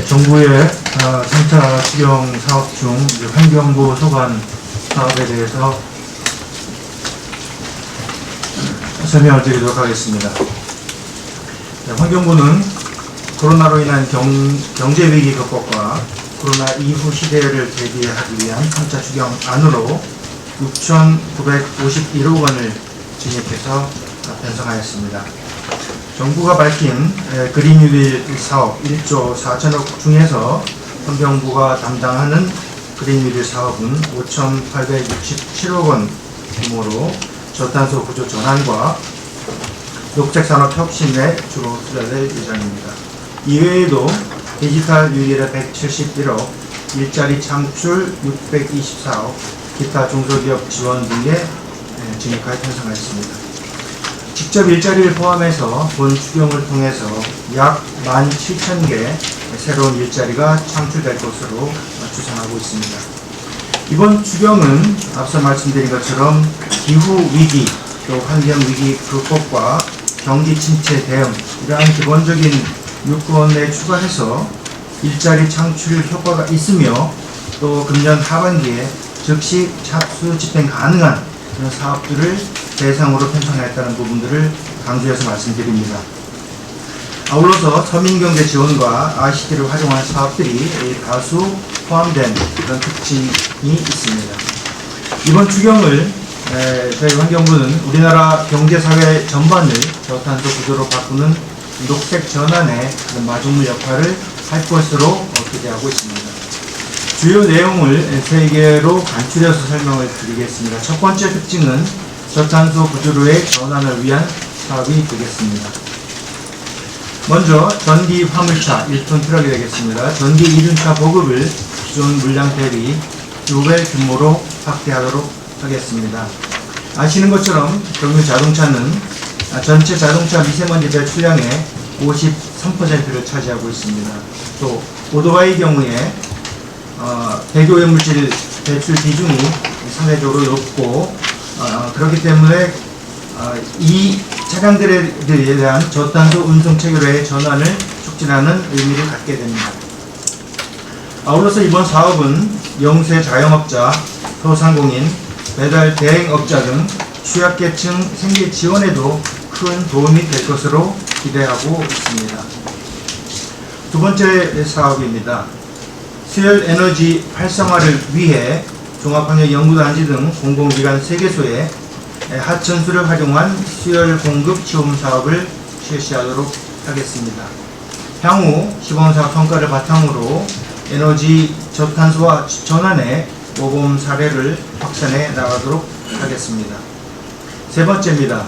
정부의 3차 추경 사업 중 환경부 소관 사업에 대해서 설명을 드리도록 하겠습니다. 환경부는 코로나로 인한 경제 위기 극복과 코로나 이후 시대를 대비하기 위한 3차 추경안으로 6,951억 원을 증액해서 편성하였습니다. 정부가 밝힌 그린뉴딜 사업 1조 4천억 중에서 환경부가 담당하는 그린뉴딜 사업은 5,867억 원 규모로 저탄소 구조 전환과 녹색산업 혁신에 주로 투자될 예정입니다. 이외에도 디지털 뉴딜에 171억, 일자리 창출 624억, 기타 중소기업 지원 등의 증액하여 편성하였습니다. 직접 일자리를 포함해서 본 추경을 통해서 약 17,000개 새로운 일자리가 창출될 것으로 추산하고 있습니다. 이번 추경은 앞서 말씀드린 것처럼 기후위기, 또 환경위기 극복과 경기 침체 대응, 이러한 기본적인 요건에 추가해서 일자리 창출 효과가 있으며 또 금년 하반기에 즉시 착수 집행 가능한 그런 사업들을 대상으로 편성하였다는 부분들을 강조해서 말씀드립니다. 아울러서 서민경제 지원과 ICT를 활용하는 사업들이 다수 포함된 그런 특징이 있습니다. 이번 추경을 저희 환경부는 우리나라 경제사회 전반을 저탄소 구조로 바꾸는 녹색 전환의 마중물 역할을 할 것으로 기대하고 있습니다. 주요 내용을 3개로 간추려서 설명을 드리겠습니다. 첫 번째 특징은 저탄소 구조로의 전환을 위한 사업이 되겠습니다. 먼저 전기 화물차 1톤 트럭이 되겠습니다. 전기 이륜차 보급을 기존 물량 대비 2배 규모로 확대하도록 하겠습니다. 아시는 것처럼 경유 자동차는 전체 자동차 미세먼지 배출량의 53%를 차지하고 있습니다. 또 오토바이 경우에 대기오염물질 배출 비중이 상대적으로 높고 그렇기 때문에 이 차량들에 대한 저탄소 운송 체계로의 전환을 촉진하는 의미를 갖게 됩니다. 아울러서 이번 사업은 영세 자영업자, 소상공인, 배달 대행업자 등 취약계층 생계 지원에도 큰 도움이 될 것으로 기대하고 있습니다. 두 번째 사업입니다. 수열 에너지 활성화를 위해 종합환경연구단지 등 공공기관 3개소에 하천수를 활용한 수열 공급 시험 사업을 실시하도록 하겠습니다. 향후 시범사업 성과를 바탕으로 에너지 저탄소화 전환의 모범 사례를 확산해 나가도록 하겠습니다. 세 번째입니다.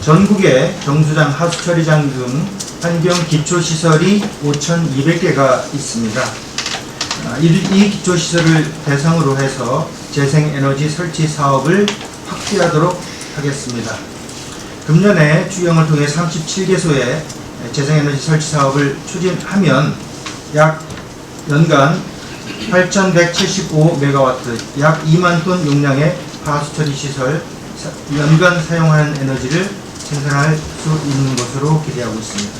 전국에 정수장, 하수처리장 등 환경 기초시설이 5,200개가 있습니다. 이 기초시설을 대상으로 해서 재생에너지 설치 사업을 확대하도록 하겠습니다. 금년에 추경을 통해 37개소의 재생에너지 설치 사업을 추진하면 약 연간 8,175MW, 약 2만 톤 용량의 하수처리 시설 연간 사용하는 에너지를 생산할 수 있는 것으로 기대하고 있습니다.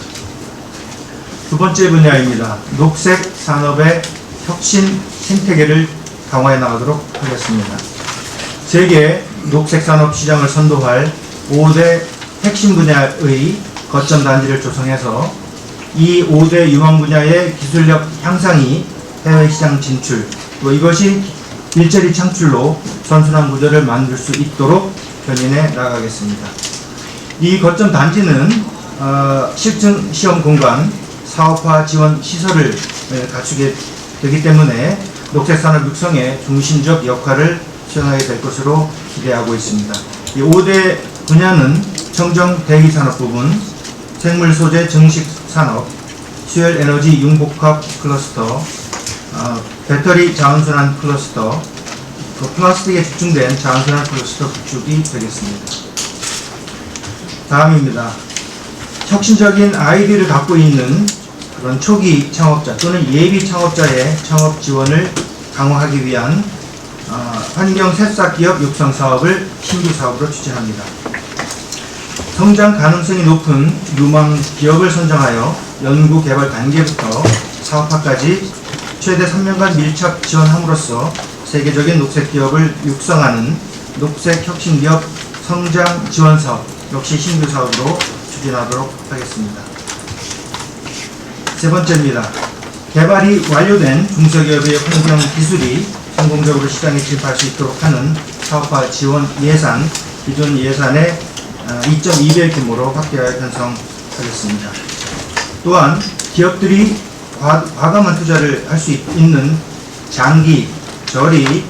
두 번째 분야입니다. 녹색 산업의 혁신 생태계를 강화해 나가도록 하겠습니다. 세계 녹색 산업 시장을 선도할 5대 핵심 분야의 거점 단지를 조성해서 이 5대 유망 분야의 기술력 향상이 해외 시장 진출, 또 이것이 일자리 창출로 선순환 구조를 만들 수 있도록 견인해 나가겠습니다. 이 거점 단지는 실증 시험 공간, 사업화 지원 시설을 갖추게 되기 때문에 녹색산업 육성의 중심적 역할을 수행하게 될 것으로 기대하고 있습니다. 이 5대 분야는 청정 대기산업 부분, 생물 소재 증식 산업, 수열 에너지 융복합 클러스터, 배터리 자원순환 클러스터, 플라스틱에 집중된 자원순환 클러스터 구축이 되겠습니다. 다음입니다. 혁신적인 아이디어를 갖고 있는 그런 초기 창업자 또는 예비 창업자의 창업 지원을 강화하기 위한 환경 새싹 기업 육성 사업을 신규 사업으로 추진합니다. 성장 가능성이 높은 유망 기업을 선정하여 연구 개발 단계부터 사업화까지 최대 3년간 밀착 지원함으로써 세계적인 녹색 기업을 육성하는 녹색 혁신기업 성장 지원 사업 역시 신규 사업으로 추진하도록 하겠습니다. 세 번째입니다. 개발이 완료된 중소기업의 환경 기술이 성공적으로 시장에 진입할 수 있도록 하는 사업화 지원 예산, 기존 예산의 2.2배 규모로 확대하여 편성하겠습니다. 또한 기업들이 과감한 투자를 할 수 있는 장기, 저리,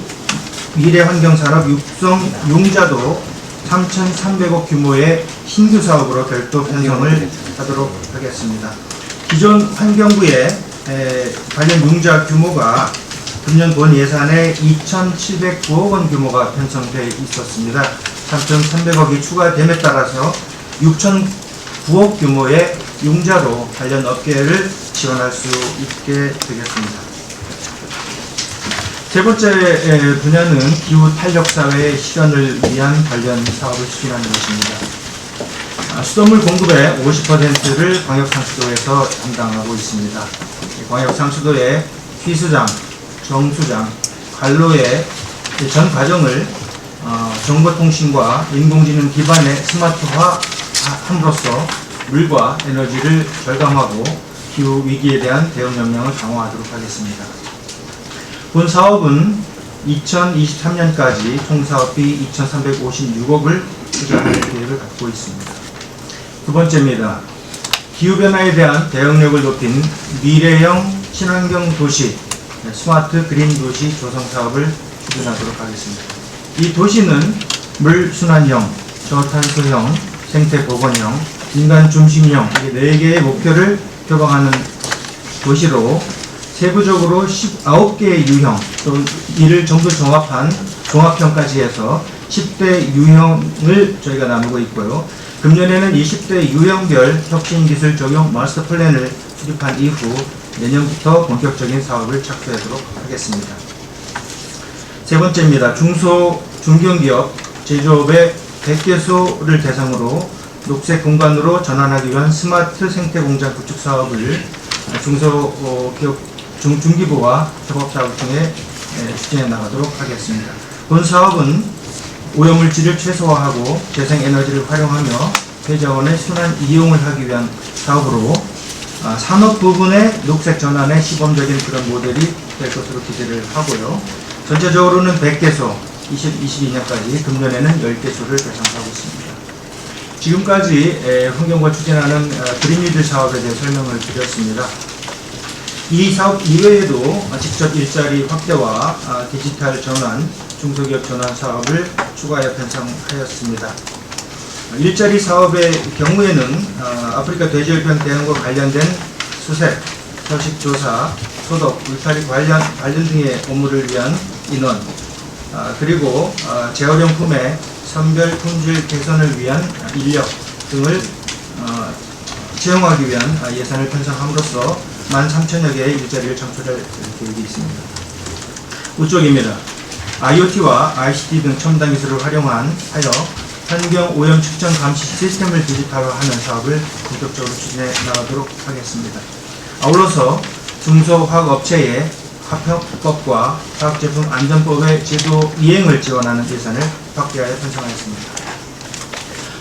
미래환경산업 육성 용자도 3,300억 규모의 신규 사업으로 별도 편성을 하도록 하겠습니다. 기존 환경부의 관련 융자 규모가 금년 본 예산에 2,709억 원 규모가 편성되어 있었습니다. 3,300억이 추가됨에 따라서 6,009억 규모의 융자로 관련 업계를 지원할 수 있게 되겠습니다. 세 번째 분야는 기후 탄력 사회의 실현을 위한 관련 사업을 추진하는 것입니다. 수돗물 공급의 50%를 광역상수도에서 담당하고 있습니다. 광역상수도의 희수장, 정수장, 관로의 전 과정을 정보통신과 인공지능 기반의 스마트화함으로써 물과 에너지를 절감하고 기후 위기에 대한 대응 역량을 강화하도록 하겠습니다. 본 사업은 2023년까지 총 사업비 2,356억을 투자할 계획을 갖고 있습니다. 두 번째입니다. 기후변화에 대한 대응력을 높인 미래형 친환경 도시, 스마트 그린 도시 조성 사업을 추진하도록 하겠습니다. 이 도시는 물순환형, 저탄소형, 생태보건형, 인간 중심형 이 4개의 목표를 표방하는 도시로 세부적으로 19개의 유형, 또 이를 전부 종합한 종합형까지 해서 10대 유형을 저희가 나누고 있고요. 금년에는 20대 유형별 혁신기술 적용 마스터 플랜을 수립한 이후 내년부터 본격적인 사업을 착수하도록 하겠습니다. 세 번째입니다. 중견기업 제조업의 100개소를 대상으로 녹색 공간으로 전환하기 위한 스마트 생태공장 구축 사업을 중기부와 협업사업 등에 추진해 나가도록 하겠습니다. 본 사업은 오염물질을 최소화하고 재생에너지를 활용하며 폐자원의 순환 이용을 하기 위한 사업으로 산업 부분의 녹색 전환의 시범적인 그런 모델이 될 것으로 기대를 하고요. 전체적으로는 100개소, 2022년까지 금년에는 10개소를 대상하고 있습니다. 지금까지 환경과 추진하는 그린리드 사업에 대해 설명을 드렸습니다. 이 사업 이외에도 직접 일자리 확대와 디지털 전환, 중소기업 전환 사업을 추가하여 편성하였습니다. 일자리 사업의 경우에는 아프리카 돼지열병 대응과 관련된 수색, 서식조사, 소독, 울타리 관련 등의 업무를 위한 인원, 그리고 재활용품의 선별 품질 개선을 위한 인력 등을 채용하기 위한 예산을 편성함으로써 13,000여 개의 일자리를 창출할 계획이 있습니다. 우쪽입니다. IoT와 ICT 등 첨단 기술을 활용하여 환경 오염 측정 감시 시스템을 디지털화하는 사업을 본격적으로 추진해 나가도록 하겠습니다. 아울러서 중소화학업체의 화평법과 화학제품 안전법의 제도 이행을 지원하는 예산을 확대하여 편성하였습니다.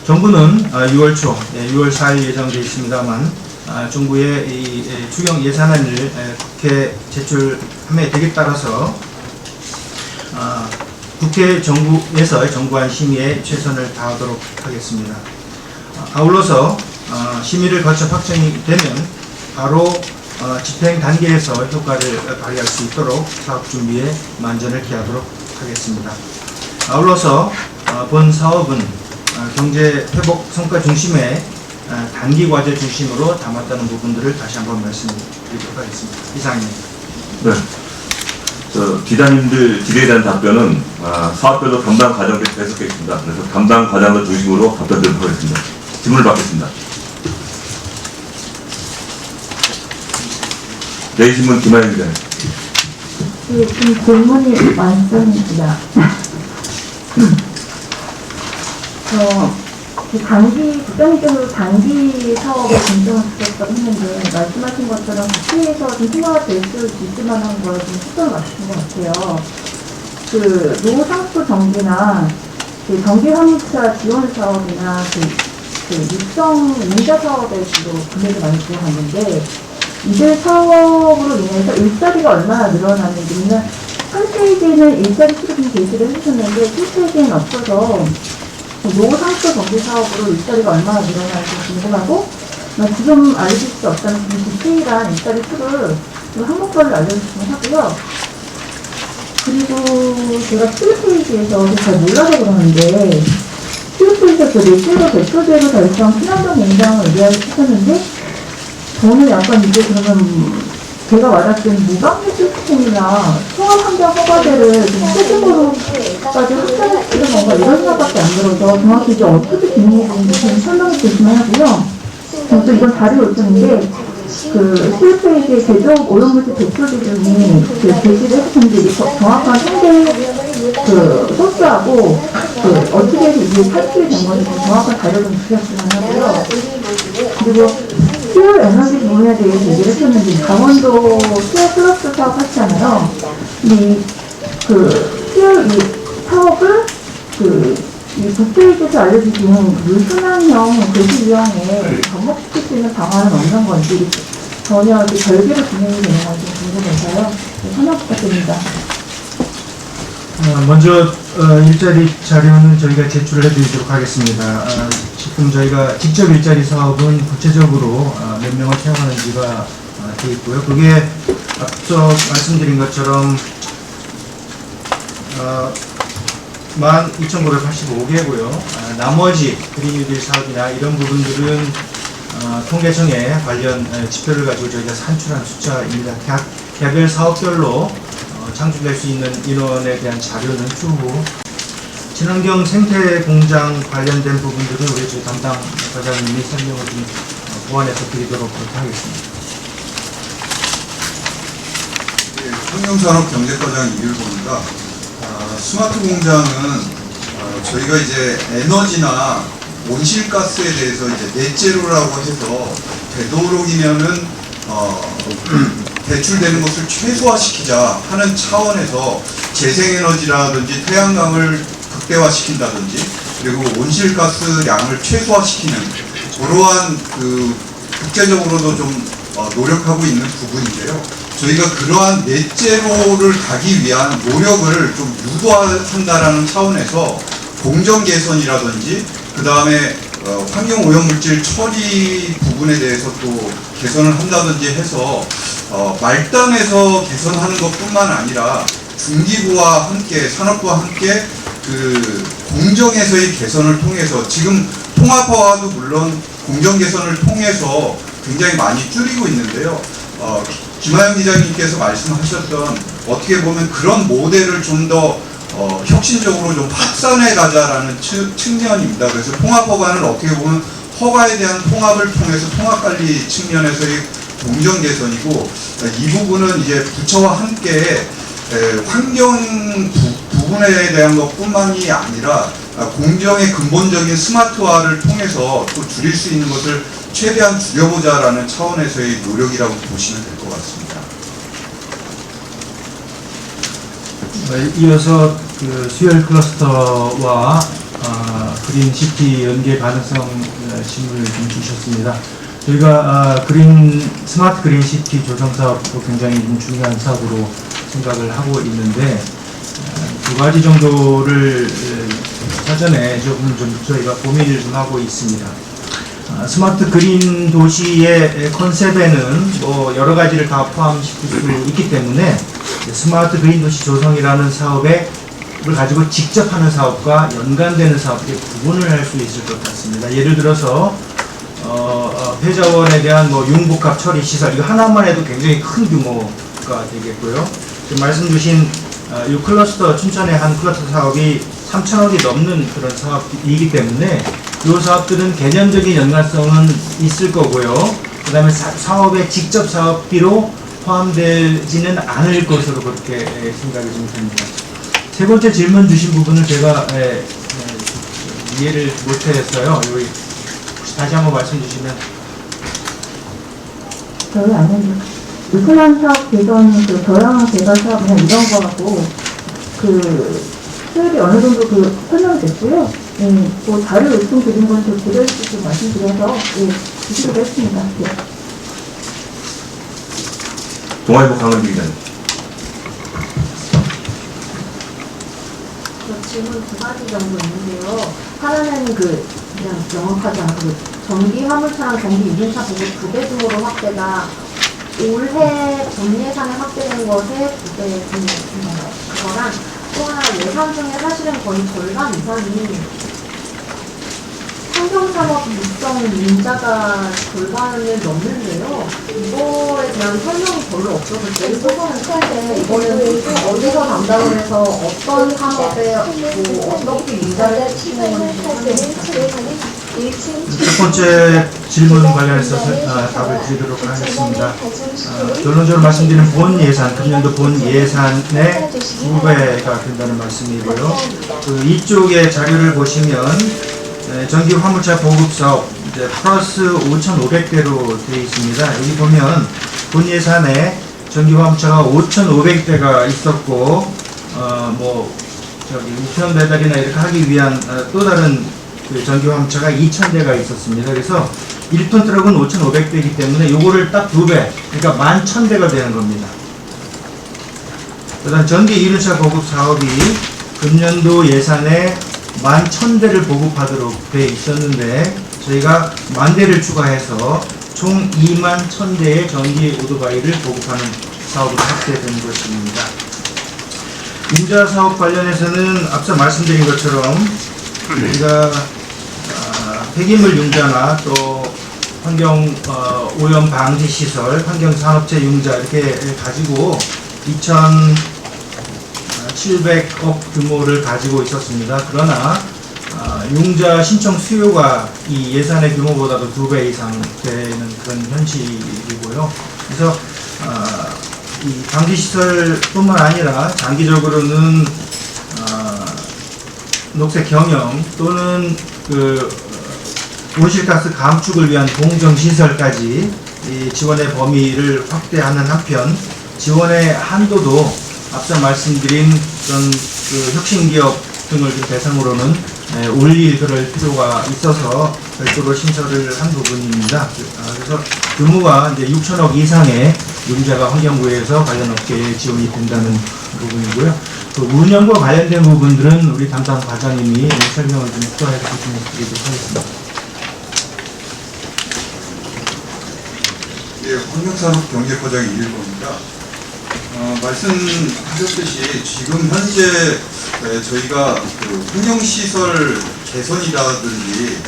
정부는 6월 초, 6월 4일 예정되어 있습니다만 정부의 이 추경 예산안을 국회에 제출함에 되게 따라서 국회 정부에서 정부안 심의에 최선을 다하도록 하겠습니다. 아울러서 심의를 거쳐 확정이 되면 바로 집행 단계에서 효과를 발휘할 수 있도록 사업 준비에 만전을 기하도록 하겠습니다. 아울러서 본 사업은 경제 회복 성과 중심의 단기 과제 중심으로 담았다는 부분들을 다시 한번 말씀드리도록 하겠습니다. 이상입니다. 네. 기자님들 질의에 대한 답변은 사업별로 담당 과정들이 계속되어 있습니다. 그래서 담당 과장을 중심으로 답변드리도록 하겠습니다. 질문을 받겠습니다. 내일신문 김하영 기자님. 질문이 많습니다. 국장님께서 단기 사업에 중점을 두셨다고 했는데, 말씀하신 것처럼 국회에서 좀 생각할 수 있을 만한 거에 좀 초점을 맞추신 것 같아요. 노상수 정비나 정비 화물차 지원 사업이나 육성 인자 사업에 주로 금액이 많이 들어갔는데, 이들 사업으로 인해서 일자리가 얼마나 늘어나는지는 한 페이지에는 일자리 수급이 게시를 해주셨는데, 7페이지에는 없어서 노상수 정비 사업으로 일자리가 얼마나 늘어나는지 궁금하고, 지금 알려줄 수 없다는 디테일한 일자리 수를 좀 항목별로 알려주시면 하고요. 그리고 제가 7페이지에서 잘 몰라서 그러는데, 7페이지에서 넷제로 대표제로 달성 친환경 냉장을 의뢰하셨는데, 저는 약간 이게 그러면 제가 말했던 무방비 시스템이나 통합환경 허가제를 좀 세금으로까지 확장시키는 건가 이런 생각밖에 안 들어서 정확히 이제 어떻게 진행되는지 좀 설명해 주시면 하고요. 또 이건 다리 요청인데, 11페이지에 제조업 오염물질 대표제 중에 제시를 해주셨는데, 정확한 통계 소스하고 어떻게 해서 이게 탈출이 된 건지 정확한 자료 좀 주셨으면 하고요. 그리고 수열 에너지 부분에 대해서 얘기를 했었는데, 강원도 수열 플러스 사업 하시잖아요. 근데 수열 사업을 이 국회에서 알려주신 물순환형 도시 유형에 접목시킬 수 있는 방안은 없는 건지, 전혀 별개로 진행이 되는 건지 궁금해서요. 설명 부탁드립니다. 먼저 일자리 자료는 저희가 제출을 해드리도록 하겠습니다. 지금 저희가 직접 일자리 사업은 구체적으로 몇 명을 채용하는지가 되어 있고요. 그게 앞서 말씀드린 것처럼 12,985개고요. 나머지 그린뉴딜 사업이나 이런 부분들은 통계청에 관련 지표를 가지고 저희가 산출한 숫자입니다. 개별 사업별로 창출될 수 있는 인원에 대한 자료는 추후 친환경 생태 공장 관련된 부분들은 우리 저희 담당 과장님이 설명을 좀 보완해서 드리도록 하겠습니다. 네, 환경산업 경제과장 이율보입니다. 스마트 공장은 저희가 이제 에너지나 온실가스에 대해서 이제 넷제로라고 해서 되도록이면은 배출되는 것을 최소화시키자 하는 차원에서 재생에너지라든지 태양광을 극대화시킨다든지, 그리고 온실가스 양을 최소화시키는 그러한 국제적으로도 좀 노력하고 있는 부분인데요. 저희가 그러한 넷제로를 가기 위한 노력을 좀 유도한다라는 차원에서 공정 개선이라든지, 그 다음에 환경오염물질 처리 부분에 대해서 또 개선을 한다든지 해서 말단에서 개선하는 것뿐만 아니라 중기부와 함께, 산업부와 함께 공정에서의 개선을 통해서, 지금 통합화도 물론 공정 개선을 통해서 굉장히 많이 줄이고 있는데요. 김하영 기자님께서 말씀하셨던, 어떻게 보면 그런 모델을 좀 더 혁신적으로 좀 확산해 가자라는 측면입니다. 그래서 통합허가는 어떻게 보면 허가에 대한 통합을 통해서 통합관리 측면에서의 공정 개선이고, 이 부분은 이제 부처와 함께 환경 부분에 대한 것뿐만이 아니라 공정의 근본적인 스마트화를 통해서 또 줄일 수 있는 것을 최대한 줄여보자라는 차원에서의 노력이라고 보시면 될 것 같습니다. 이어서 수열 클러스터와 그린시티 연계 가능성 질문을 좀 주셨습니다. 저희가 스마트 그린시티 조성 사업도 굉장히 중요한 사업으로 생각을 하고 있는데, 두 가지 정도를 사전에 조금 좀 저희가 고민을 좀 하고 있습니다. 스마트 그린 도시의 컨셉에는 뭐 여러 가지를 다 포함시킬 수 있기 때문에 스마트 그린 도시 조성이라는 사업을 가지고 직접 하는 사업과 연관되는 사업에 구분을 할 수 있을 것 같습니다. 예를 들어서 폐자원에 대한 융복합 처리 시설, 이거 하나만 해도 굉장히 큰 규모가 되겠고요. 지금 말씀 주신 이 클러스터, 춘천의 한 클러스터 사업이 3,000억이 넘는 그런 사업이기 때문에 이 사업들은 개념적인 연관성은 있을 거고요. 그 다음에 사업의 직접 사업비로 포함되지는 않을 것으로 그렇게 생각이 좀 됩니다. 세 번째 질문 주신 부분을 제가 이해를 못했어요. 여기 혹시 다시 한번 말씀 주시면. 저희 아는 유클란 사업 개선, 그 저렴한 개발 사업 그냥 이런 거하고 그 수율이 어느 정도 그 설명이 됐고요. 또 자료 요청 드린 건 좀 구별해서 좀 말씀드려서 주시기로 했습니다. 예. 동아일보 강은지 기자님. 저 질문 두 가지 정도 있는데요. 하나는 그냥 명확하지 않고 전기 화물차랑 전기 유증차 보급 2배 규모로 확대가 올해 본 예산에 확대된 것에 2배 규모인가요? 그거랑 또 하나 예산 중에 사실은 거의 절반 이상이 환경산업 육성 융자가 절반을 넘는데요. 이거에 대한 설명이 별로 없어서 제일 소소는 큰데 이거는 어디서 담당을 해서 어떤 산업에 뭐 어떻게 융자를 시키는 건지 첫 번째 질문 관련해서 답을 드리도록 하겠습니다. 결론적으로 말씀드리는 본 예산, 금년도 본 예산의 2배가 된다는 말씀이고요. 이쪽의 자료를 보시면 전기 화물차 보급 사업 이제 플러스 5,500대로 되어 있습니다. 여기 보면 본 예산에 전기 화물차가 5,500대가 있었고 우편 배달이나 이렇게 하기 위한 또 다른 그 전기 화물차가 2,000대가 있었습니다. 그래서 1톤 트럭은 5,500대이기 때문에 요거를 딱 2배, 그러니까 11,000대가 되는 겁니다. 그다음 전기 이륜차 보급 사업이 금년도 예산에 11,000대를 보급하도록 되어 있었는데 저희가 10,000대를 추가해서 총 21,000대의 전기 오토바이를 보급하는 사업으로 확대된 것입니다. 융자 사업 관련해서는 앞서 말씀드린 것처럼 우리가 폐기물 융자나 또 환경 오염 방지 시설, 환경 산업체 융자 이렇게 가지고 2,700억 규모를 가지고 있었습니다. 그러나 융자 신청 수요가 이 예산의 규모보다도 2배 이상 되는 그런 현실이고요. 그래서 이 방지 시설뿐만 아니라 장기적으로는 녹색 경영 또는 그 온실가스 감축을 위한 공정시설까지 이 지원의 범위를 확대하는 한편 지원의 한도도 앞서 말씀드린 그런 그 혁신기업 등을 대상으로는 올릴 그럴 필요가 있어서 별도로 신설을 한 부분입니다. 그래서 규모가 이제 6천억 이상의 융자가 환경부에서 관련 업계에 지원이 된다는 부분이고요. 그 운영과 관련된 부분들은 우리 담당 과장님이 설명을 좀 추가해서 말씀해 드리도록 하겠습니다. 예, 환경산업 경제과장의 이일범입니다. 말씀하셨듯이 지금 현재 저희가 그 환경시설 개선이라든지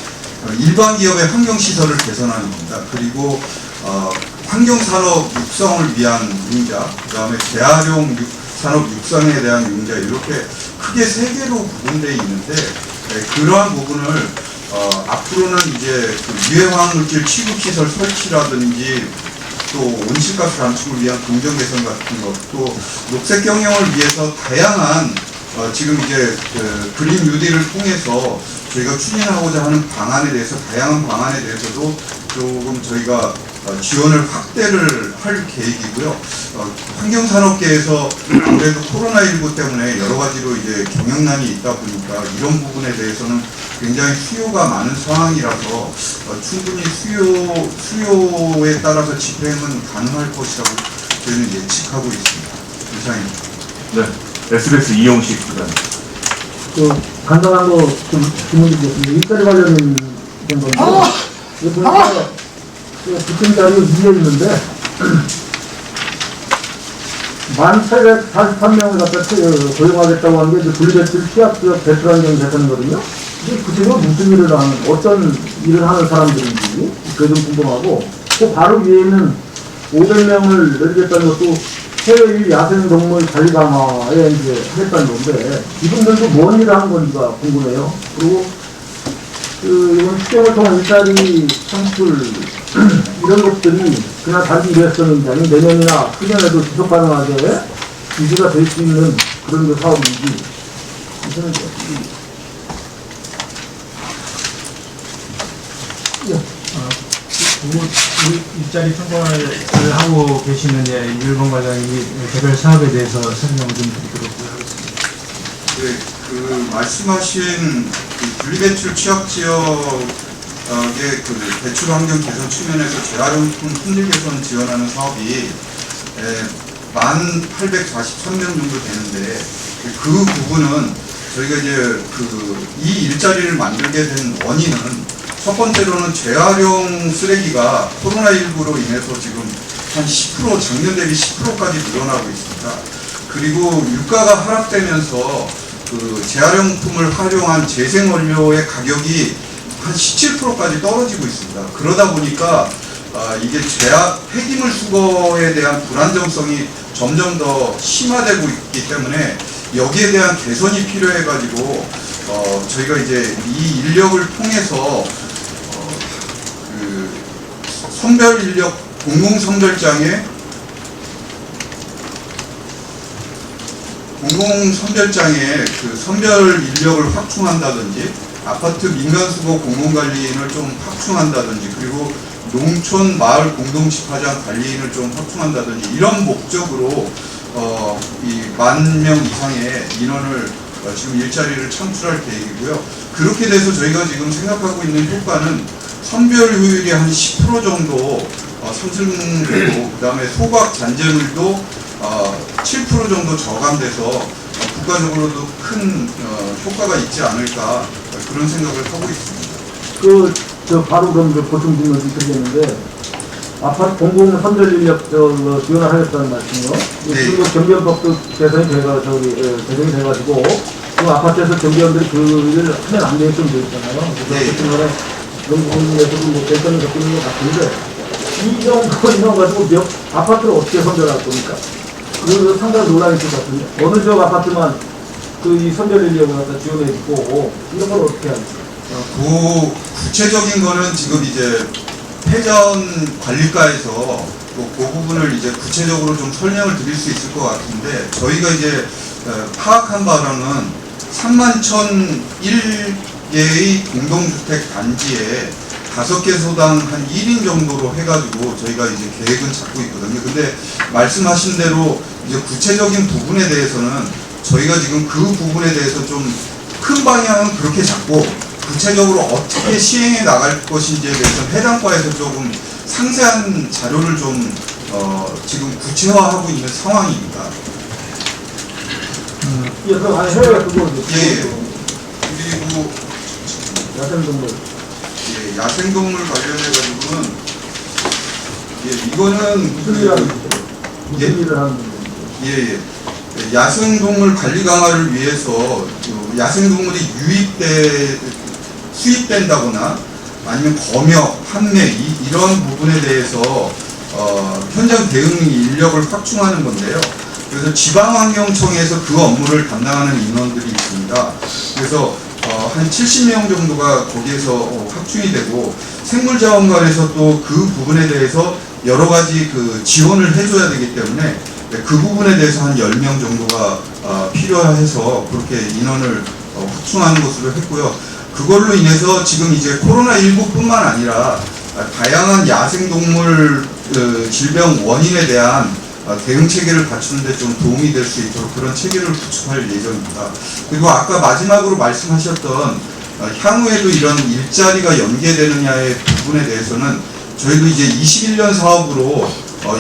일반 기업의 환경시설을 개선하는 겁니다. 그리고 환경산업 육성을 위한 융자, 그 다음에 재활용 산업 육성에 대한 융자 이렇게 크게 세 개로 구분되어 있는데 그러한 부분을 앞으로는 이제 그 유해화학물질 취급시설 설치라든지 또 온실가스 감축을 위한 공정 개선 같은 것, 또 녹색 경영을 위해서 다양한 지금 이제 그 그린 뉴딜을 통해서 저희가 추진하고자 하는 방안에 대해서 다양한 방안에 대해서도 조금 저희가 지원을 확대를 할 계획이고요. 환경산업계에서 아무래도 코로나19 때문에 여러 가지로 이제 경영난이 있다 보니까 이런 부분에 대해서는 굉장히 수요가 많은 상황이라서 충분히 수요에 따라서 집행은 가능할 것이라고 저희는 예측하고 있습니다. 이상입니다. 네, SBS 이용식 부장님. 간단한 거 좀 질문드리겠습니다. 일자리 관련된 건데, 이거 보니까 붙은 자료 위에 있는데, 1,843명을 갖다 고용하겠다고 하는 게 이제 분리배출 취약지역 배출환경 개선이거든요. 이게 구체적으로 무슨 일을 하는, 어떤 일을 하는 사람들인지, 그게 좀 궁금하고, 그 바로 위에 있는 500명을 늘리겠다는 것도 해외 야생동물 관리 강화에 이제 하겠다는 건데, 이분들도 뭔 일을 하는 건지가 궁금해요. 그리고, 이번 추경을 통한 일자리 창출, 이런 것들이 그냥 단지 이랬었는지, 아니면 내년이나 후년에도 지속 가능하게 유지가 될 수 있는 그런 사업인지, 이거는 우리 일자리 총괄을 하고 계시는 윤일범 과장님이 개별 사업에 대해서 설명을 좀 드리도록 하겠습니다. 네, 그 말씀하신 그 분리배출 취약지역의 그 배출 환경 개선 측면에서 재활용품 품질 개선 지원하는 사업이 1,843명 정도 되는데 그 부분은 저희가 이제 이 일자리를 만들게 된 원인은 첫 번째로는 재활용 쓰레기가 코로나19로 인해서 지금 한 10% 작년 대비 10%까지 늘어나고 있습니다. 그리고 유가가 하락되면서 그 재활용품을 활용한 재생원료의 가격이 한 17%까지 떨어지고 있습니다. 그러다 보니까 이게 폐기물 수거에 대한 불안정성이 점점 더 심화되고 있기 때문에 여기에 대한 개선이 필요해가지고 저희가 이제 이 인력을 통해서 그 선별 인력 공공선별장에 그 선별 인력을 확충한다든지 아파트 민간수거 공공관리인을 좀 확충한다든지 그리고 농촌 마을 공동집화장 관리인을 좀 확충한다든지 이런 목적으로 이 10,000명 이상의 인원을 지금 일자리를 창출할 계획이고요. 그렇게 돼서 저희가 지금 생각하고 있는 효과는 선별 효율이 한 10% 정도 상승되고 그 다음에 소각 잔재물도 7% 정도 저감돼서 국가적으로도 큰 효과가 있지 않을까 그런 생각을 하고 있습니다. 바로 그럼 보충 질문 드리겠는데, 아파트 공공 선별 인력 지원을 하겠다는 말씀이요? 네. 그리고 경비원법도 개선이 개정이 돼가지고, 그 아파트에서 경비원들이 그 일을 하면 안 되게끔 되어 있잖아요. 그래서 네. 그 중간에 그런 부분에서도 뭐 개선을 겪는 것 같은데, 이 정도 인원 가지고 아파트를 어떻게 선별할 겁니까? 그래서 상당히 논란이 있을 것 같은데, 어느 지역 아파트만 이 선별 인력을 갖다 지원해 있고, 이런 걸 어떻게 합니까? 그 구체적인 거는 지금 이제 폐전 관리과에서 그 부분을 이제 구체적으로 좀 설명을 드릴 수 있을 것 같은데 저희가 이제 파악한 바로는 31,001개의 공동주택 단지에 5개 소당 한 1인 정도로 해가지고 저희가 이제 계획은 잡고 있거든요. 근데 말씀하신 대로 이제 구체적인 부분에 대해서는 저희가 지금 그 부분에 대해서 좀 큰 방향은 그렇게 잡고 구체적으로 어떻게 시행해 나갈 것인지에 대해서는 해당 과에서 조금 상세한 자료를 좀 지금 구체화하고 있는 상황입니다. 그럼 안에 해외 그거 예. 그리고 야생동물. 예, 야생동물 관련해가지고는 이거는 무슨 일을 하는 거죠? 무슨 일을 하는 거죠? 예. 야생동물 관리 강화를 위해서 야생동물이 수입된다거나 아니면 검역, 판매 이런 부분에 대해서 현장 대응 인력을 확충하는 건데요. 그래서 지방환경청에서 그 업무를 담당하는 인원들이 있습니다. 그래서 한 70명 정도가 거기에서 확충이 되고 생물자원관에서 또 그 부분에 대해서 여러 가지 그 지원을 해줘야 되기 때문에 그 부분에 대해서 한 10명 정도가 필요해서 그렇게 인원을 확충하는 것으로 했고요. 그걸로 인해서 지금 이제 코로나19뿐만 아니라 다양한 야생동물 질병 원인에 대한 대응 체계를 갖추는 데 좀 도움이 될 수 있도록 그런 체계를 구축할 예정입니다. 그리고 아까 마지막으로 말씀하셨던 향후에도 이런 일자리가 연계되느냐의 부분에 대해서는 저희도 이제 21년 사업으로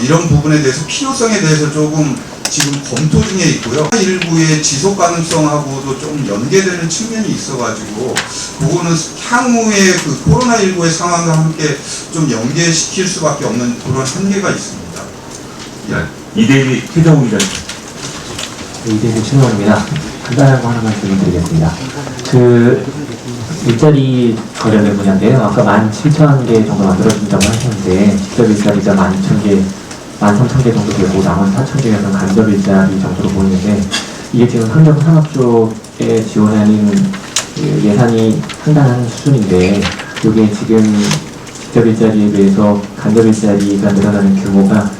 이런 부분에 대해서 필요성에 대해서 조금 지금 검토 중에 있고요. 일부의 지속 가능성하고도 좀 연계되는 측면이 있어가지고 그거는 향후에 그 코로나19의 상황과 함께 좀 연계시킬 수밖에 없는 그런 한계가 있습니다. 이대희 최정우 기자. 이대희 최정우입니다. 간단한 거 하나만 질문드리겠습니다. 일자리 관련된 분야인데요. 아까 17,000개 정도 만들어진다고 하셨는데 직접 일자리가 12,000개, 13,000개 정도 되고 나머지 4,000개는 간접 일자리 정도로 보이는데 이게 지금 환경산업 쪽에 지원하는 예산이 상당한 수준인데 이게 지금 직접 일자리에 비해서 간접 일자리가 늘어나는 규모가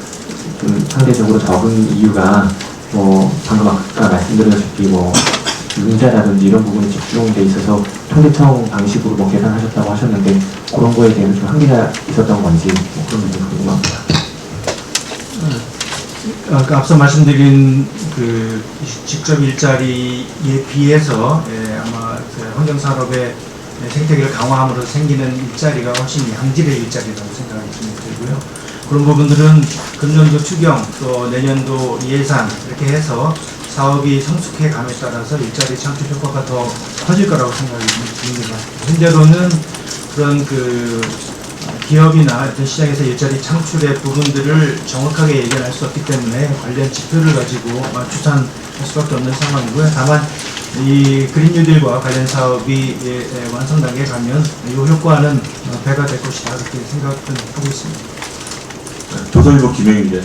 좀 상대적으로 적은 이유가 방금 아까 말씀드렸다시피 융자라든지 이런 부분이 집중돼 있어서 통계청 방식으로 뭐 계산하셨다고 하셨는데 그런 거에 대해서 좀 한계가 있었던 건지 뭐 그런 부분이 궁금합니다. 아까 앞서 말씀드린 그 직접 일자리에 비해서 아마 그 환경산업의 생태계를 강화함으로써 생기는 일자리가 훨씬 양질의 일자리라고 생각이 좀 들고요. 그런 부분들은 금년도 추경 또 내년도 예산 이렇게 해서 사업이 성숙해 감에 따라서 일자리 창출 효과가 더 커질 거라고 생각이 듭니다. 현재로는 그런 그 기업이나 어떤 시장에서 일자리 창출의 부분들을 정확하게 예견할 수 없기 때문에 관련 지표를 가지고 추산할 수밖에 없는 상황이고요. 다만 이 그린 뉴딜과 관련 사업이 완성 단계에 가면 이 효과는 배가 될 것이다 이렇게 생각은 하고 있습니다. 조선일보 김영희 기자.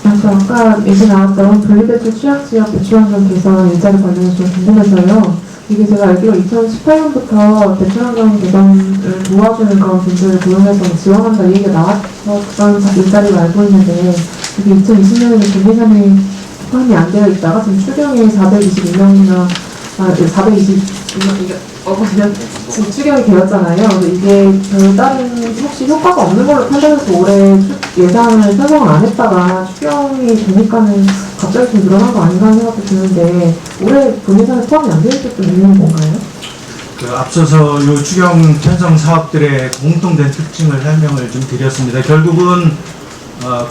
그래서 아까 얘기 나왔던 분리배출 취약지역 배출환경 개선 일자리 관련해서 좀 궁금해서요. 이게 제가 알기로 2018년부터 배출환경 개선을 도와주는 그런 분들을 고용해서 지원한다 이 얘기가 나왔던 일자리를 알고 있는데 이게 2020년에 분리산에 포함이 안 되어 있다가 지금 추경에 422명이나 422명 이게 그냥 지금 추경이 되었잖아요. 근데 이게 별다른 혹시 효과가 없는 걸로 판단해서 올해 예산을 편성을 안 했다가 추경이 되니까는 갑자기 좀 늘어난 거 아닌가 하는 생각도 드는데 올해 본예산에 포함이 안 되어 있었던 이유는 뭔가요? 그 앞서서 요 추경 편성 사업들의 공통된 특징을 설명을 좀 드렸습니다. 결국은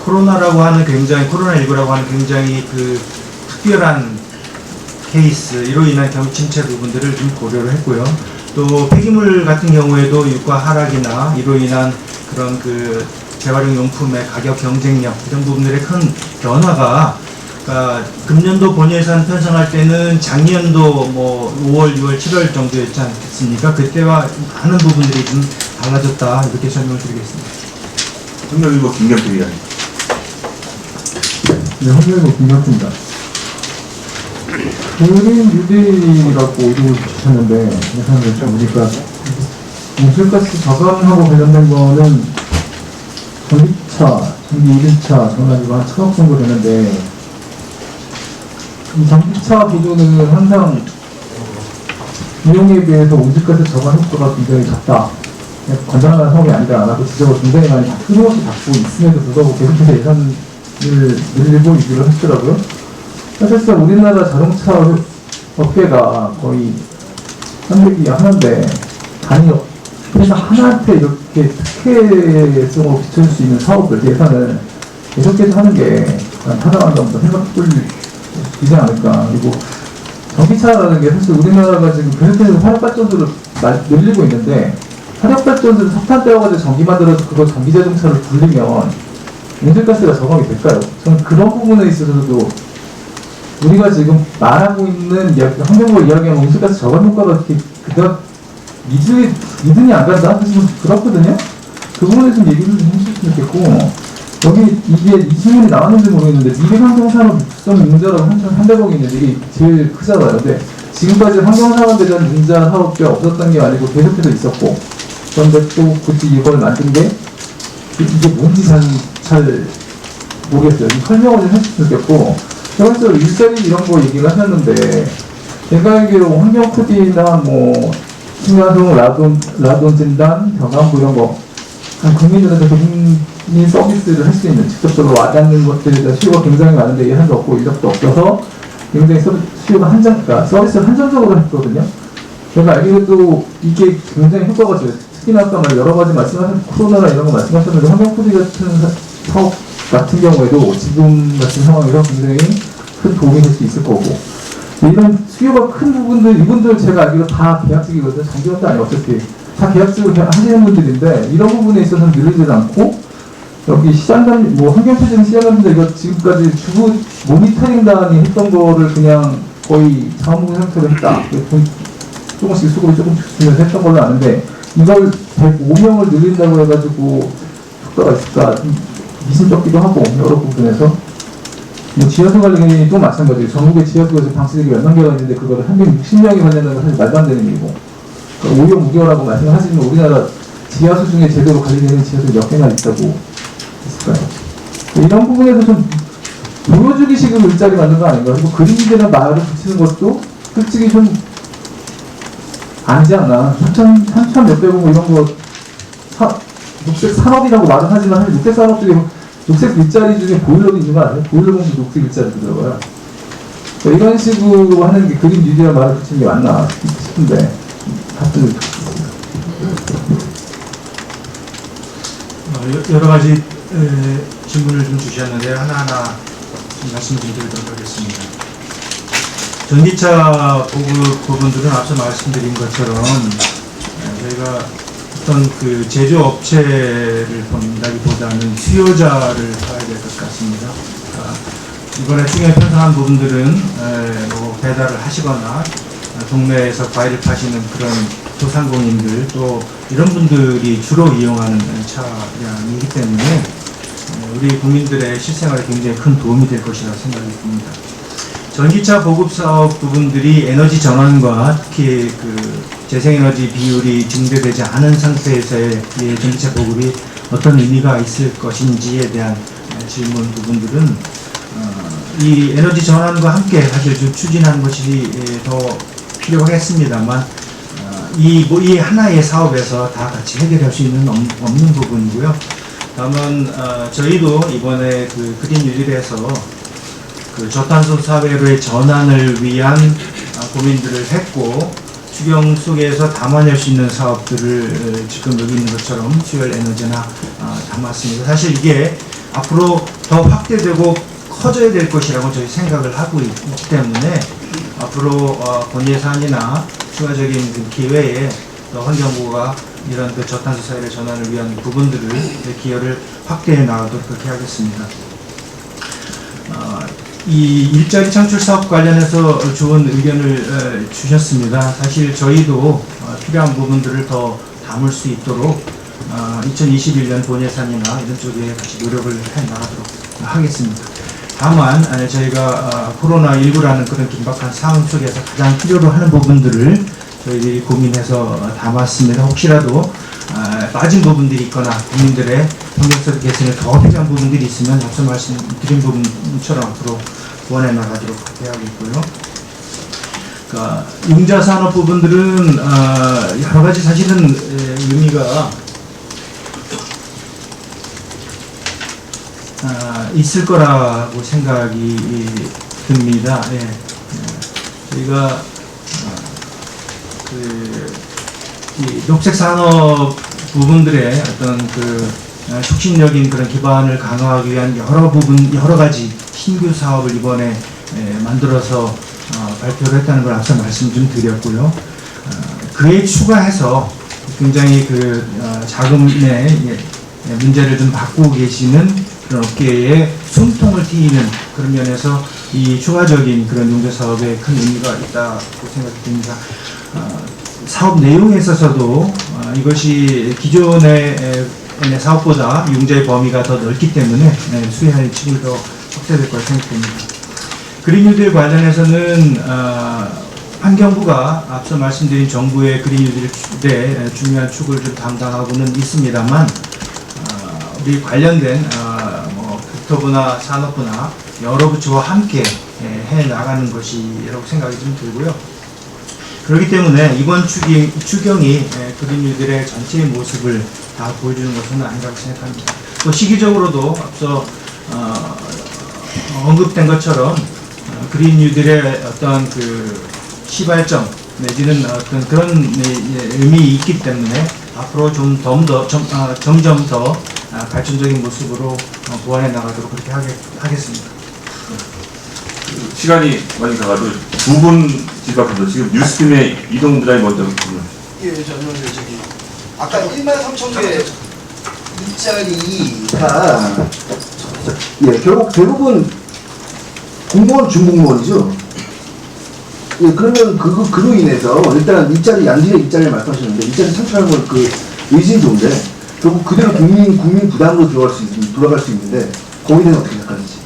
코로나라고 하는 코로나19라고 하는 굉장히 그 특별한 케이스로 인한 경기 침체 부분들을 좀 고려를 했고요. 또 폐기물 같은 경우에도 유가 하락이나 이로 인한 그런 그 재활용 용품의 가격 경쟁력 이런 부분들의 큰 변화가 금년도 본예산 편성할 때는 작년도 뭐 5월, 6월, 7월 정도였지 않겠습니까? 그때와 많은 부분들이 좀 달라졌다 이렇게 설명을 드리겠습니다. 한겨일보 김경태 기자. 네, 한겨일보 김경태입니다. 그린 뉴딜이라고 이름을 붙였는데 예산을 좀 보니까 온실가스 저감하고 관련된 거는 전기차, 전기 1인차 전화기가 한 1,000억 정도 되는데 이 전기차 보조는 항상 비용에 비해서 온실가스 저감 효과가 굉장히 작다. 건전한 상황이 아니다라고 지적을 굉장히 많이 끊임없이 받고 있음에도 불구하고 계속해서 예산을 늘리고 유지를 했더라고요. 사실상 우리나라 자동차 업계가 거의 한백이 하나인데 단위 회사 하나한테 이렇게 특혜성으로 비춰줄 수 있는 사업을 예산을 계속해서 하는 게 타당하다고 생각되지 않을까. 그리고 전기차라는 게 사실 우리나라가 지금 계속해서 화력발전소를 늘리고 있는데 화력발전소를 석탄 떼어가지고 전기 만들어서 그걸 전기자동차를 굴리면 온실가스가 저감이 될까요? 저는 그런 부분에 있어서도 우리가 지금 말하고 있는 환경부가 이야기하는 온실가스 저감 효과가 이렇게 그닥 믿음이 안 간다? 사실 좀 그렇거든요? 그 부분에 좀 얘기를 좀 해주셨으면 좋겠고, 여기 이게 이 질문이 나왔는지 모르겠는데, 미래환경산업 육성 융자라고 한 대목이 있는데, 이게 제일 크잖아요. 근데 지금까지 환경산업에 대한 융자 사업이 없었던 게 아니고 계속해서 있었고, 그런데 또 굳이 이걸 만든 게, 이게 뭔지 잘 모르겠어요. 설명을 좀 해주셨으면 좋겠고, 그래서 일자리 이런 거 얘기를 하셨는데, 제가 알기로 환경푸디나 뭐, 신가동, 라돈 진단, 병안부 이런 거, 국민들한테 국민 서비스를 할 수 있는 직접적으로 와닿는 것들에 대한 수요가 굉장히 많은데 예산도 없고 인력도 없어서 굉장히 수요가 그러니까 서비스를 한정적으로 했거든요. 제가 알기로도 이게 굉장히 효과가 좋아요. 특히나 아까 여러 가지 말씀하신 코로나나 이런 거 말씀하셨는데 환경푸디 같은 사업 같은 경우에도 지금 같은 상황에서 굉장히 큰 도움이 될 수 있을 거고, 이런 수요가 큰 부분들, 이분들 제가 알기로 다 계약직이거든요. 장기간도 아니고 어차피 다 계약직을 하시는 분들인데 이런 부분에 있어서는 늘리지 않고, 여기 시장감, 뭐 환경표준 시장감인데 이거 지금까지 주부 모니터링단이 했던 거를 그냥 거의 자원봉 상태로 했다. 조금씩 수급을 조금씩 주면서 했던 걸로 아는데, 이걸 105명을 늘린다고 해가지고 효과가 있을까 좀 미심쩍기도 하고, 여러 부분에서. 뭐 지하수 관리도 마찬가지예요. 전국의 지하수가 방치되기 몇만 개가 있는데 그거를 360명이 관련된 건 사실 말도 안 되는 일이고, 그러니까 오용 무교라고 말씀을 하시면 우리나라 지하수 중에 제대로 관리되는 지하수 몇 개나 있다고 했을까요? 이런 부분에서 좀 보여주기 식으로 일자리 만든 거 아닌가? 그리고 그림이나 말을 붙이는 것도 솔직히 좀 아니지 않나? 3천 몇백 원 이런 거 녹색 산업이라고 말은 하지만 사실 녹색 산업 중에 녹색 일자리 중에 보일러도 있는 거 아니에요? 보일러공도 녹색 일자리도 들어가요. 그러니까 이런 식으로 하는 게 그림 유지나 말을 붙이는 게 맞나 싶은데 답변을 듣겠습니다. 여러 가지 질문을 좀 주셨는데 하나하나 좀 말씀을 좀 드리도록 하겠습니다. 전기차 보급 부분들은 앞서 말씀드린 것처럼 저희가 어떤 그 제조업체를 본다기보다는 수요자를 봐야 될 것 같습니다. 이번에 충격이 편성한 부분들은 뭐 배달을 하시거나 동네에서 과일을 파시는 그런 소상공인들 또 이런 분들이 주로 이용하는 차량이기 때문에 우리 국민들의 실생활에 굉장히 큰 도움이 될 것이라고 생각이 듭니다. 전기차 보급 사업 부분들이 에너지 전환과 특히 그 재생에너지 비율이 증대되지 않은 상태에서의 전기차 보급이 어떤 의미가 있을 것인지에 대한 질문 부분들은 이 에너지 전환과 함께 사실 좀 추진하는 것이 더 필요하겠습니다만 이 하나의 사업에서 다 같이 해결할 수 있는 없는 부분이고요. 다만 저희도 이번에 그 그린 뉴딜에서 그 저탄소 사회로의 전환을 위한 고민들을 했고 추경 속에서 담아낼 수 있는 사업들을 지금 여기 있는 것처럼 수열 에너지나 담았습니다. 사실 이게 앞으로 더 확대되고 커져야 될 것이라고 저희 생각을 하고 있기 때문에 앞으로 본 예산이나 추가적인 그 기회에 또 환경부가 이런 그 저탄소 사회의 전환을 위한 부분들을 기여를 확대해 나가도록 그렇게 하겠습니다. 이 일자리 창출 사업 관련해서 좋은 의견을 주셨습니다. 사실 저희도 필요한 부분들을 더 담을 수 있도록 2021년 본 예산이나 이런 쪽에 같이 노력을 해 나가도록 하겠습니다. 다만 저희가 코로나19라는 그런 긴박한 상황 속에서 가장 필요로 하는 부분들을 저희들이 고민해서 담았습니다. 혹시라도 빠진 부분들이 있거나 국민들의 환경적 개선에 더 필요한 부분들이 있으면 앞서 말씀드린 부분처럼 앞으로 보완해 나가도록 해야겠고요. 그러니까 융자 산업 부분들은 여러 가지 사실은 의미가 있을 거라고 생각이 듭니다. 예. 저희가 이 녹색 산업 부분들의 어떤 그 촉진적인 그런 기반을 강화하기 위한 여러 가지 신규 사업을 이번에 만들어서 발표를 했다는 걸 앞서 말씀 좀 드렸고요. 그에 추가해서 굉장히 그 자금의 문제를 좀 받고 계시는 그런 업계에 숨통을 트이는 그런 면에서 이 추가적인 그런 융자 사업에 큰 의미가 있다고 생각이 듭니다. 사업 내용에 있어서도 이것이 기존의 사업보다 융자의 범위가 더 넓기 때문에 수혜할 층이 더 확대될 거라 생각됩니다. 그린 뉴딜 관련해서는 환경부가 앞서 말씀드린 정부의 그린 뉴딜의 중요한 축을 좀 담당하고는 있습니다만 우리 관련된 국토부나 산업부나 여러 부처와 함께 해 나가는 것이라고 생각이 좀 들고요. 그렇기 때문에 이번 추경이 그린 뉴딜의 전체의 모습을 다 보여주는 것은 아니라고 생각합니다. 또 시기적으로도 앞서 언급된 것처럼 그린 뉴딜의 어떤 그 시발점 내지는 어떤 그런 의미 있기 때문에 앞으로 점점 더 발전적인 모습으로 보완해 나가도록 그렇게 하겠습니다. 시간이 많이 가가지고 두 분 지각합니다. 지금 뉴스팀의 이동 부장이 먼저. 예, 저는 저기 아까 13,000개 일자리가 결국 대부분 공무원 중공무원이죠. 예, 그러면 그로 인해서 일단 양질의 일자리를 말씀하셨는데 일자리 창출하는 건 그 의지는 좋은데 결국 그대로 국민 부담으로 돌아갈 수 있는데 거기에 대해서 어떻게 생각하시지?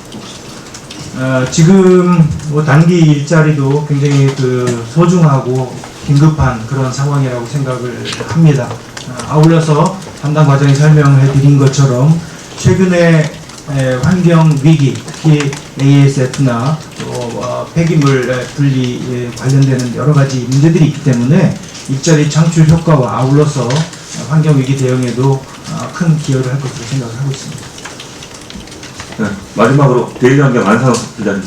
지금 단기 일자리도 굉장히 그 소중하고 긴급한 그런 상황이라고 생각을 합니다. 아울러서 담당 과장이 설명해 드린 것처럼 최근에 환경 위기, 특히 ASF나 또 폐기물 분리 관련되는 여러 가지 문제들이 있기 때문에 일자리 창출 효과와 아울러서 환경위기 대응에도 큰 기여를 할 것으로 생각을 하고 있습니다. 네, 마지막으로 대일환경 안상수 기자님.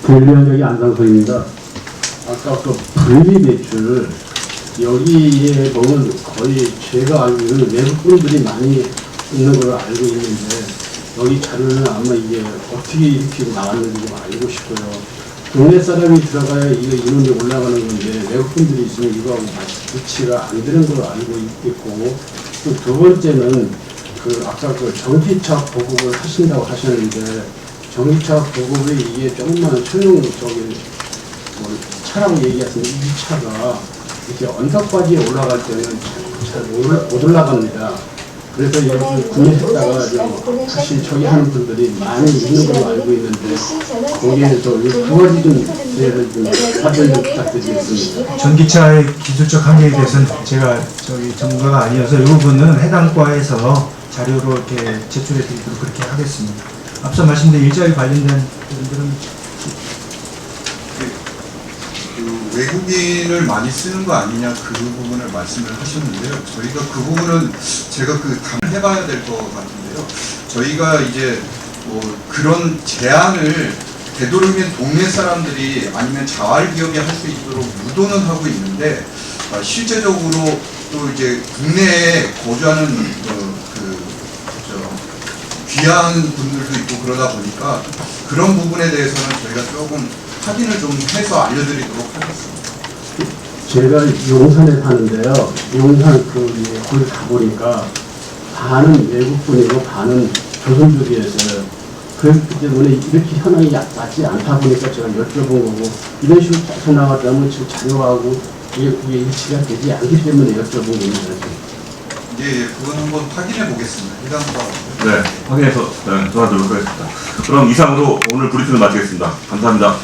대일환경이 안상수입니다. 아까 그 분리배출 여기에 보면 거의 제가 알기로는 외국 분들이 많이 있는 걸로 알고 있는데 여기 자료는 아마 이게 어떻게 이렇게 나왔는지 좀 알고 싶고요. 동네 사람이 들어가야 이거 인원이 올라가는 건데 외국 분들이 있으면 이거하고 위치가 안 되는 걸로 알고 있고, 또 두 번째는 그 아까 그 전기차 보급을 하신다고 하셨는데 전기차 보급이 이게 조금만 소형 저기 뭐 차라고 얘기하시는 이 차가 이렇게 언덕까지 올라갈 때는 잘 못 올라갑니다. 그래서 이것을 구매했다가 좀 다시 저기 하는 분들이 많이 있는 걸로 알고 있는데 거기에서 두 가지 좀 저희를 좀 답변 좀 부탁드리겠습니다. 전기차의 기술적 한계에 대해서는 제가 전문가가 아니어서 이 부분은 해당 과에서 자료로 이렇게 제출해 드리도록 그렇게 하겠습니다. 앞서 말씀드린 일자리 관련된 부분들은 그 외국인을 많이 쓰는 거 아니냐 그 부분을 말씀을 하셨는데요. 저희가 그 부분은 제가 감을 해봐야 될 것 같은데요. 저희가 이제 뭐 그런 제안을 되도록이면 동네 사람들이 아니면 자활기업이 할 수 있도록 유도는 하고 있는데 실제적으로 또 이제 국내에 거주하는 귀한 분들도 있고 그러다 보니까 그런 부분에 대해서는 저희가 조금 확인을 좀 해서 알려드리도록 하겠습니다. 제가 용산에 사는데요. 용산 거기 가보니까 반은 외국분이고 반은 조선족이었어요. 그렇기 때문에 이렇게 현황이 맞지 않다 보니까 제가 여쭤본 거고, 이런 식으로 계속 나가다면 지금 자료하고 그게 일치가 되지 않기 때문에 여쭤본 겁니다. 예, 그건 한번 확인해 보겠습니다. 해당 바. 네, 확인해서 전화드리도록 하겠습니다. 그럼 이상으로 오늘 브리핑을 마치겠습니다. 감사합니다.